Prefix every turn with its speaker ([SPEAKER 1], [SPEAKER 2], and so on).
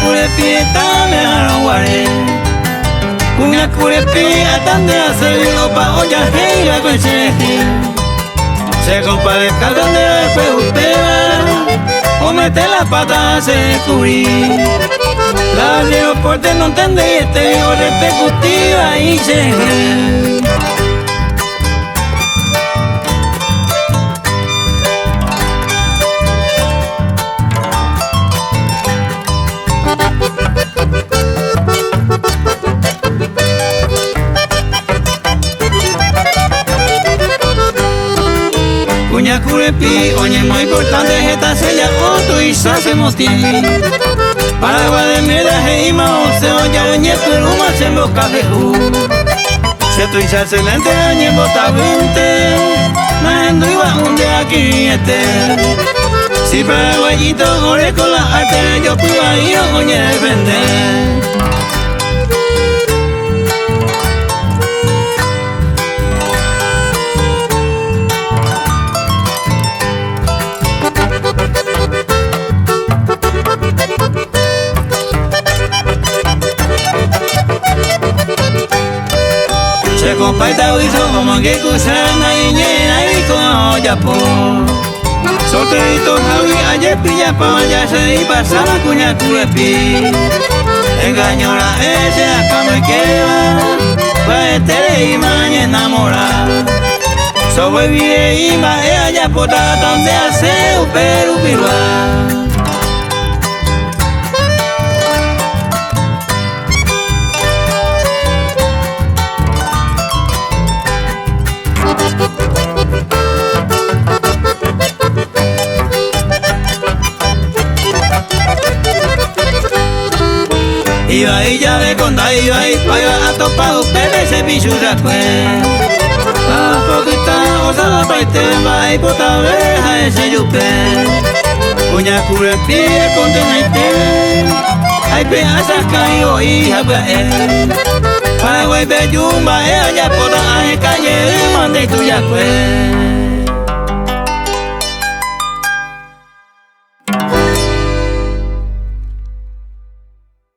[SPEAKER 1] kurepi tame haraware Kunya kurepi atande hace opa olla heira con cheji Se compare cagande después upera O mete la pata se cubrir La aeroporte no entiende este o repercutiva y cheji Kunya kurepi, oye muy importante esta sella otro y se hacemos ti Para de mierda heima o se oye oye pero más se boca de Se tu isa excelente oye bota 20 Nando iba un de aquí este Si para guayito ore con la arte yo puedo ir oye vender Se comparta hizo como que kusana y llena y con yapo Solterito Javi ayer pilla pa' allá se y pasaba cuña kurepi Engañora ese acá me queda Pa' este y mañana enamorar Sobrevive y va allá por donde hace un peru piruá Iba y ya ve conda iba y paga a topar usted ese bichura pues La poquita osada pa' este va y pota veja ese yupe Cuña kurepi contenete Ay peasa caído y jabe Para güey de yumba allá por la calle mande tuya pues